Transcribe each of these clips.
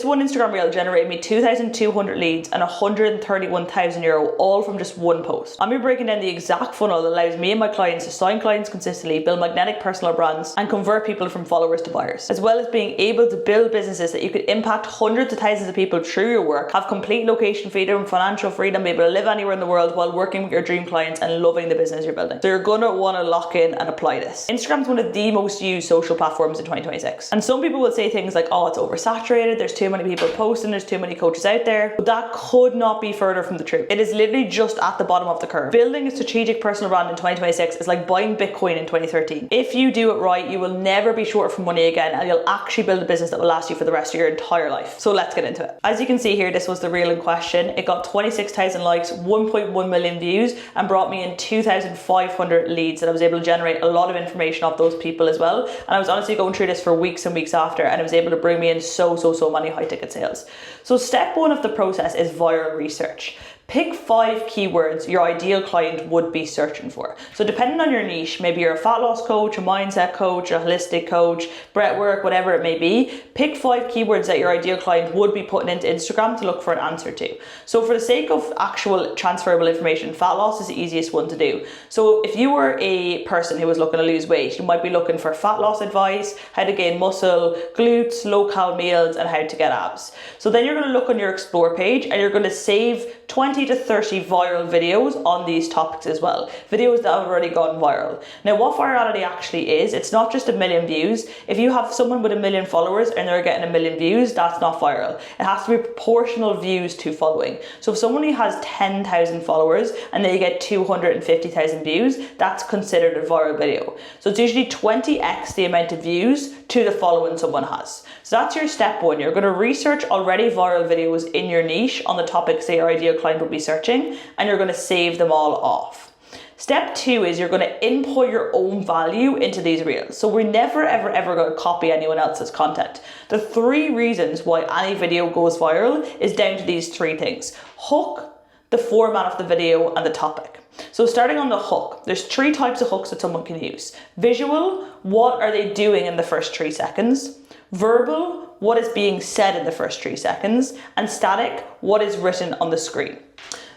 This one Instagram reel generated me 2,200 leads and €131,000 all from just one post. I'm going to be breaking down the exact funnel that allows me and my clients to sign clients consistently, build magnetic personal brands, and convert people from followers to buyers, as well as being able to build businesses that you could impact hundreds of thousands of people through your work, have complete location freedom, financial freedom, be able to live anywhere in the world while working with your dream clients and loving the business you're building. So you're going to want to lock in and apply this. Instagram is one of the most used social platforms in 2026. And some people will say things like, oh, it's oversaturated, there's too many people posting, there's too many coaches out there. But that could not be further from the truth. It is literally just at the bottom of the curve. Building a strategic personal brand in 2026 is like buying Bitcoin in 2013. If you do it right, you will never be short for money again, and you'll actually build a business that will last you for the rest of your entire life. So let's get into it. As you can see here, this was the reel in question. It got 26,000 likes, 1.1 million views, and brought me in 2,500 leads that I was able to generate a lot of information off those people as well. And I was honestly going through this for weeks and weeks after, and it was able to bring me in so many high ticket sales. So step one of the process is viral research. Pick 5 keywords your ideal client would be searching for. So depending on your niche, maybe you're a fat loss coach, a mindset coach, a holistic coach, breathwork, whatever it may be, pick 5 keywords that your ideal client would be putting into Instagram to look for an answer to. So for the sake of actual transferable information, fat loss is the easiest one to do. So if you were a person who was looking to lose weight, you might be looking for fat loss advice, how to gain muscle, glutes, low-cal meals, and how to get abs. So then you're going to look on your explore page and you're going to save 20 to 30 viral videos on these topics as well. Videos that have already gone viral. Now what virality actually is, it's not just a million views. If you have someone with 1 million followers and they're getting 1 million views, that's not viral. It has to be proportional views to following. So if someone who has 10,000 followers and they get 250,000 views, that's considered a viral video. So it's usually 20x the amount of views to the following someone has. So that's your step one. You're going to research already viral videos in your niche on the topics that your ideal client would be searching, and you're going to save them all off. Step 2 is you're going to input your own value into these reels. So we're never ever going to copy anyone else's content. The 3 reasons why any video goes viral is down to these 3 things: hook, the format of the video, and the topic. So starting on the hook, there's 3 types of hooks that someone can use. Visual, what are they doing in the first 3 seconds? Verbal, what is being said in the first 3 seconds? And static, what is written on the screen?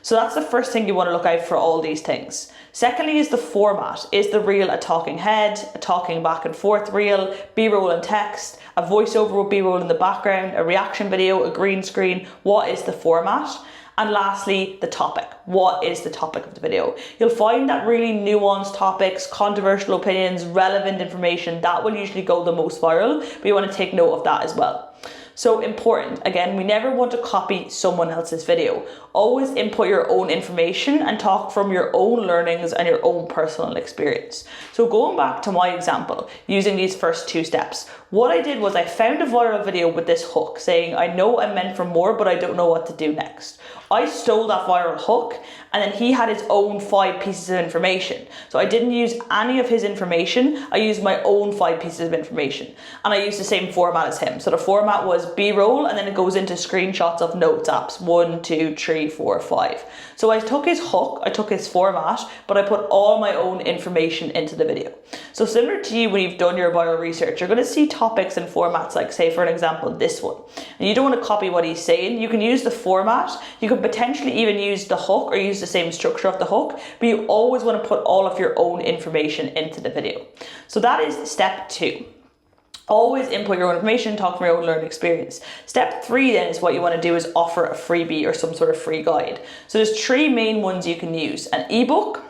So that's the first thing you want to look out for, all these things. Secondly is the format. Is the reel a talking head, a talking back and forth reel, B-roll and text, a voiceover with B-roll in the background, a reaction video, a green screen? What is the format? And lastly, the topic. What is the topic of the video? You'll find that really nuanced topics, controversial opinions, relevant information, that will usually go the most viral, but you want to take note of that as well. So important, again, we never want to copy someone else's video. Always input your own information and talk from your own learnings and your own personal experience. So going back to my example, using these first 2 steps, what I did was I found a viral video with this hook saying, I know I'm meant for more, but I don't know what to do next. I stole that viral hook, and then he had his own 5 pieces of information. So I didn't use any of his information, I used my own 5 pieces of information. And I used the same format as him. So the format was B-roll, and then it goes into screenshots of notes apps, 1, 2, 3, 4, 5. So I took his hook, I took his format, but I put all my own information into the video. So similar to you when you've done your viral research, you're going to see topics and formats like, say for an example, this one. And you don't want to copy what he's saying. You can use the format, you could potentially even use the hook or use the same structure of the hook, but you always want to put all of your own information into the video. So that is step 2. Always input your own information, talk from your own learned experience. Step 3 then is what you want to do is offer a freebie or some sort of free guide. So there's 3 main ones you can use: an ebook,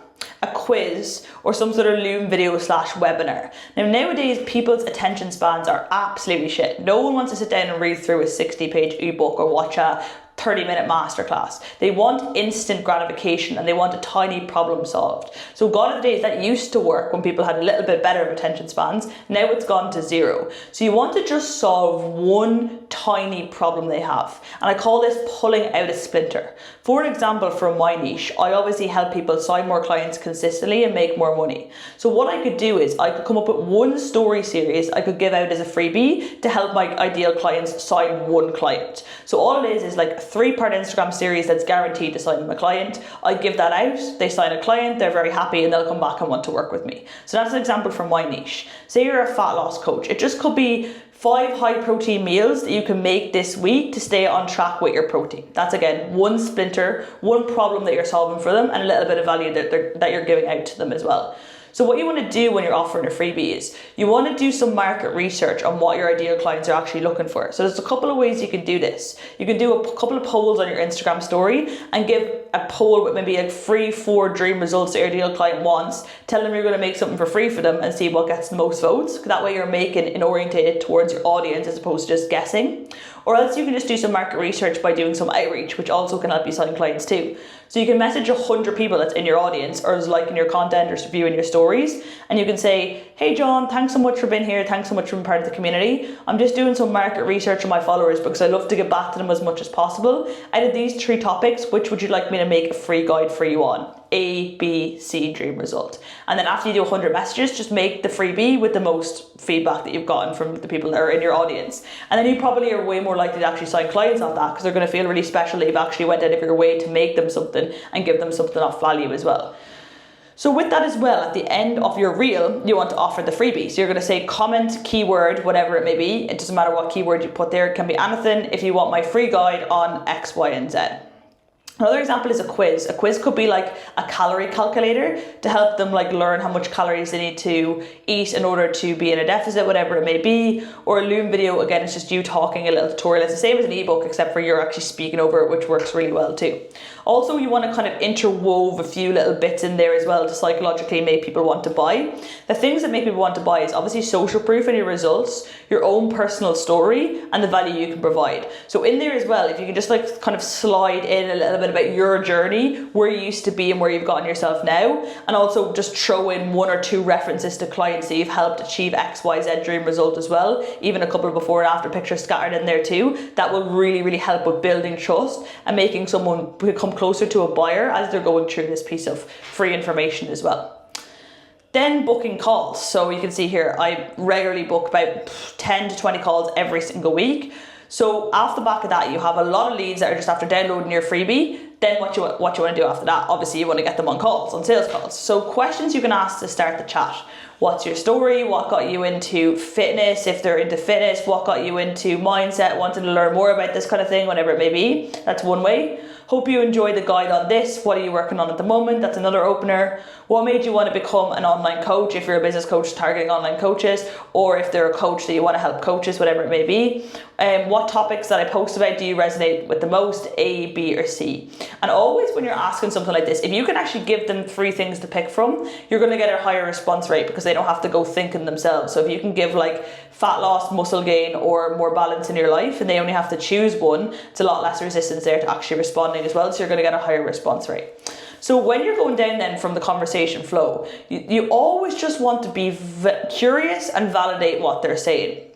a quiz, or some sort of Loom video / webinar. Now nowadays people's attention spans are absolutely shit. No one wants to sit down and read through a 60-page ebook or watch a 30-minute masterclass. They want instant gratification and they want a tiny problem solved. So gone are the days that used to work when people had a little bit better attention spans. Now it's gone to 0. So you want to just solve one tiny problem they have. And I call this pulling out a splinter. For example, from my niche, I obviously help people sign more clients consistently and make more money. So what I could do is I could come up with one story series I could give out as a freebie to help my ideal clients sign one client. So all it is like 3-part Instagram series that's guaranteed to sign my client. I give that out, they sign a client, they're very happy, and they'll come back and want to work with me. So that's an example from my niche. Say you're a fat loss coach. It just could be 5 high protein meals that you can make this week to stay on track with your protein. That's again, one splinter, one problem that you're solving for them, and a little bit of value that you're giving out to them as well. So what you want to do when you're offering a freebie is you want to do some market research on what your ideal clients are actually looking for. So there's a couple of ways you can do this. You can do a couple of polls on your Instagram story and give a poll with maybe like free 4 dream results that your ideal client wants. Tell them you're going to make something for free for them and see what gets the most votes. That way you're making it orientated towards your audience as opposed to just guessing. Or else you can just do some market research by doing some outreach, which also can help you sign clients too. So you can message 100 people that's in your audience or is liking your content or viewing your stories, and you can say, hey John, thanks so much for being here, thanks so much for being part of the community. I'm just doing some market research on my followers because I love to get back to them as much as possible. Out of these 3 topics, which would you like me to make a free guide for you on? A, B, C dream result. And then after you do 100 messages, just make the freebie with the most feedback that you've gotten from the people that are in your audience. And then you probably are way more likely to actually sign clients off that because they're going to feel really special that you've actually went out of your way to make them something and give them something of value as well. So with that as well, at the end of your reel, you want to offer the freebie. So you're going to say comment, keyword, whatever it may be. It doesn't matter what keyword you put there. It can be anything. If you want my free guide on X, Y, and Z. Another example is a quiz. A quiz could be like a calorie calculator to help them like learn how much calories they need to eat in order to be in a deficit, whatever it may be. Or a Loom video, again, it's just you talking, a little tutorial. It's the same as an ebook, except for you're actually speaking over it, which works really well too. Also, you want to kind of interwove a few little bits in there as well to psychologically make people want to buy. The things that make people want to buy is obviously social proof and your results, your own personal story, and the value you can provide. So in there as well, if you can just like kind of slide in a little bit about your journey, where you used to be and where you've gotten yourself now, and also just throw in 1 or 2 references to clients that you've helped achieve XYZ dream result as well, even a couple of before and after pictures scattered in there too. That will really, really help with building trust and making someone become closer to a buyer as they're going through this piece of free information as well. Then booking calls. So you can see here, I regularly book about 10 to 20 calls every single week. So off the back of that, you have a lot of leads that are just after downloading your freebie. Then what you want to do after that, obviously you want to get them on calls, on sales calls. So questions you can ask to start the chat. What's your story? What got you into fitness? If they're into fitness, what got you into mindset, wanting to learn more about this kind of thing, whatever it may be. That's one way. Hope you enjoy the guide on this. What are you working on at the moment? That's another opener. What made you want to become an online coach if you're a business coach targeting online coaches, or if they're a coach that you want to help coaches, whatever it may be. What topics that I post about do you resonate with the most, A, B, or C? And always when you're asking something like this, if you can actually give them 3 things to pick from, you're going to get a higher response rate because they don't have to go thinking themselves. So if you can give like fat loss, muscle gain, or more balance in your life, and they only have to choose one, it's a lot less resistance there to actually responding as well. So you're going to get a higher response rate. So when you're going down then from the conversation flow, you always just want to be curious and validate what they're saying.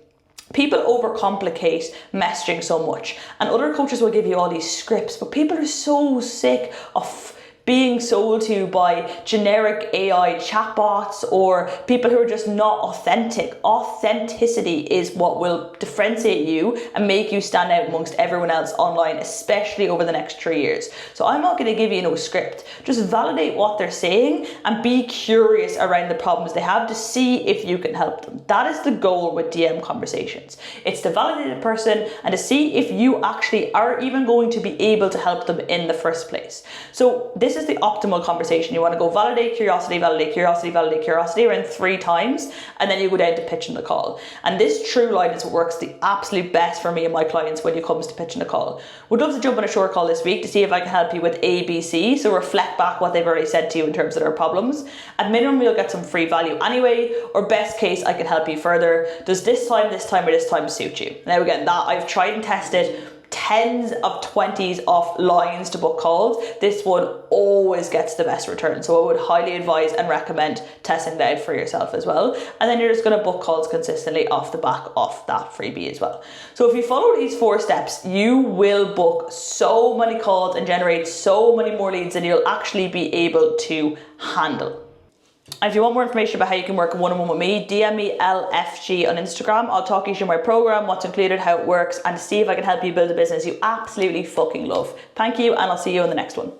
People overcomplicate messaging so much, and other coaches will give you all these scripts, but people are so sick of being sold to by generic AI chatbots or people who are just not authentic. Authenticity is what will differentiate you and make you stand out amongst everyone else online, especially over the next 3 years. So I'm not going to give you no script. Just validate what they're saying and be curious around the problems they have to see if you can help them. That is the goal with DM conversations. It's to validate a person and to see if you actually are even going to be able to help them in the first place. So this is the optimal conversation. You want to go validate, curiosity, validate, curiosity, validate, curiosity around 3 times, and then you go down to pitching the call. And this true line is what works the absolute best for me and my clients when it comes to pitching a call. Would love to jump on a short call this week to see if I can help you with A, B, C. So reflect back what they've already said to you in terms of their problems. At minimum, you'll get some free value anyway, or best case, I can help you further. Does this time, or this time suit you? Now again, that I've tried and tested tens of 20s of lines to book calls. This one always gets the best return. So I would highly advise and recommend testing that out for yourself as well. And then you're just going to book calls consistently off the back of that freebie as well. So if you follow these 4 steps, you will book so many calls and generate so many more leads than you'll actually be able to handle. And if you want more information about how you can work one-on-one with me, DM me LFG on Instagram. I'll talk you through my program, what's included, how it works, and see if I can help you build a business you absolutely fucking love. Thank you, and I'll see you in the next one.